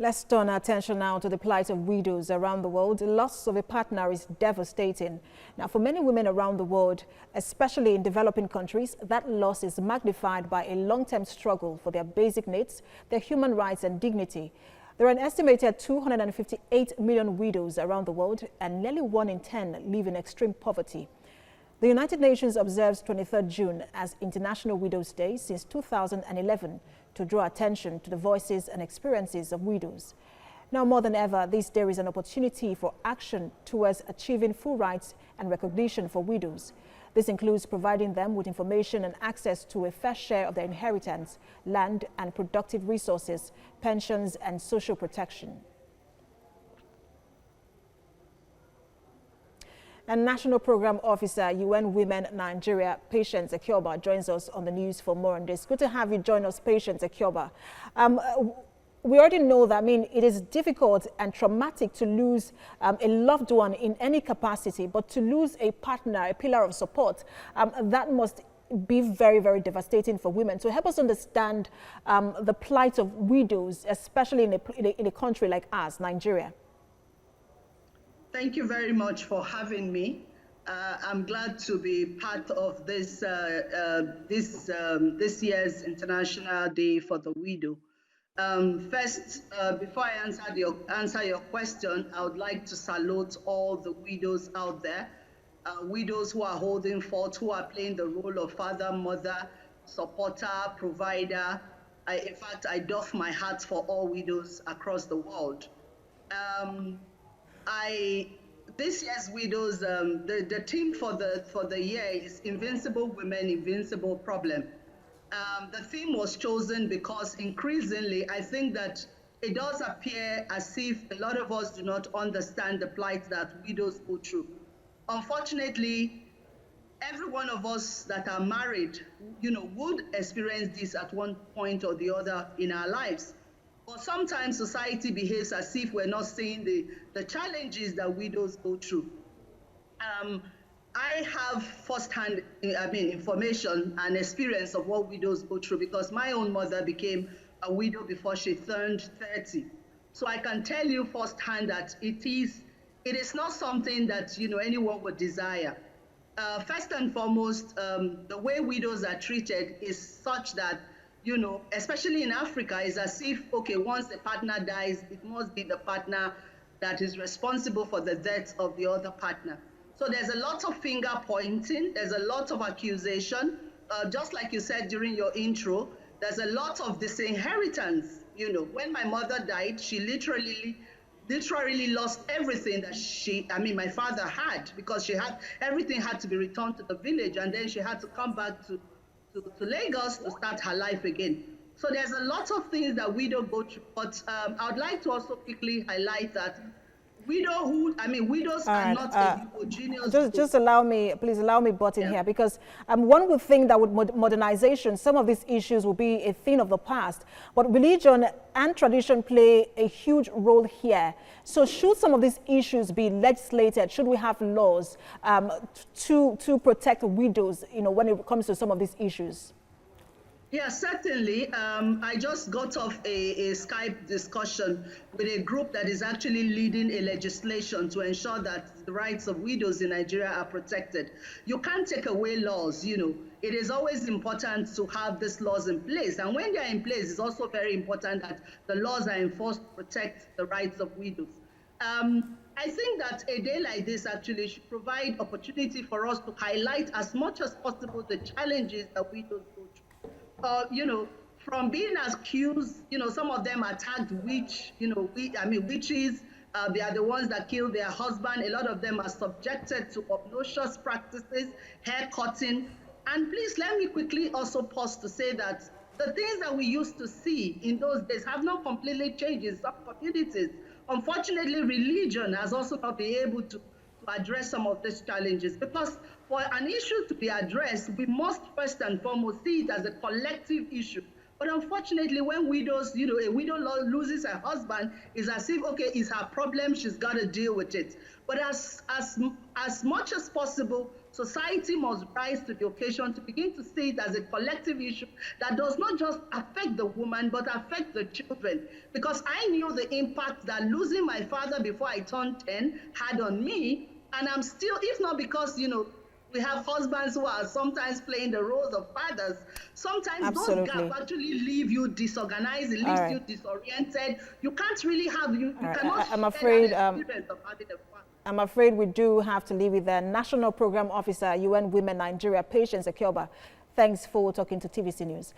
Let's turn our attention now to the plight of widows around the world. The loss of a partner is devastating. Now, for many women around the world, especially in developing countries, that loss is magnified by a long-term struggle for their basic needs, their human rights and dignity. There are an estimated 258 million widows around the world, and nearly 1 in 10 live in extreme poverty. The United Nations observes 23rd June as International Widows Day since 2011 to draw attention to the voices and experiences of widows. Now more than ever, this day is an opportunity for action towards achieving full rights and recognition for widows. This includes providing them with information and access to a fair share of their inheritance, land and productive resources, pensions and social protection. And National Program Officer, UN Women Nigeria, Patience Ekeoba, joins us on the news for more on this. Good to have you join us, Patience Ekeoba. We already know that, it is difficult and traumatic to lose a loved one in any capacity, but to lose a partner, a pillar of support, that must be very, very devastating for women. So help us understand the plight of widows, especially in a country like ours, Nigeria. Thank you very much for having me. I'm glad to be part of this this year's International Day for the Widow. First, before I answer your question, I would like to salute all the widows out there, widows who are holding forth, who are playing the role of father, mother, supporter, provider. In fact, I doff my hat for all widows across the world. This year's widows, the theme for the year is Invincible Women, Invincible Problem. The theme was chosen because increasingly I think that it does appear as if a lot of us do not understand the plight that widows go through. Unfortunately, every one of us that are married, would experience this at one point or the other in our lives. But sometimes society behaves as if we're not seeing the challenges that widows go through. I have firsthand information and experience of what widows go through because my own mother became a widow before she turned 30. So I can tell you firsthand that it is not something that anyone would desire. First and foremost, the way widows are treated is such that especially in Africa, is as if, okay, once the partner dies, it must be the partner that is responsible for the death of the other partner. So there's a lot of finger pointing, there's a lot of accusation. Just like you said during your intro, there's a lot of disinheritance. When my mother died, she literally lost everything that my father had, because everything had to be returned to the village, and then she had to come back to Lagos to start her life again. So there's a lot of things that widows go through, but I would like to also quickly highlight that widows are not a homogeneous group. Please allow me butt in here, because one would think that with modernization, some of these issues will be a thing of the past, but religion and tradition play a huge role here. So should some of these issues be legislated? Should we have laws to protect widows, when it comes to some of these issues? Yeah, certainly. I just got off a Skype discussion with a group that is actually leading a legislation to ensure that the rights of widows in Nigeria are protected. You can't take away laws, It is always important to have these laws in place. And when they're in place, it's also very important that the laws are enforced to protect the rights of widows. I think that a day like this actually should provide opportunity for us to highlight as much as possible the challenges that widows go through. From being accused, some of them are tagged witches. They are the ones that kill their husband. A lot of them are subjected to obnoxious practices, hair cutting. And please let me quickly also pause to say that the things that we used to see in those days have not completely changed in some communities. Unfortunately, religion has also not been able to address some of these challenges, because for an issue to be addressed, we must first and foremost see it as a collective issue. But unfortunately, when widows, a widow loses her husband, it's as if, okay, it's her problem, she's got to deal with it. But as much as possible, society must rise to the occasion to begin to see it as a collective issue that does not just affect the woman, but affect the children. Because I knew the impact that losing my father before I turned 10 had on me, and I'm still, if not because, you know, we have husbands who are sometimes playing the roles of fathers. Sometimes Absolutely. those gaps actually leave you disorganized, it leaves you disoriented. You can't really have, you cannot I'm afraid, that experience of having a father. I'm afraid we do have to leave it there. National Program Officer, UN Women Nigeria, Patience Ekeoba, thanks for talking to TVC News.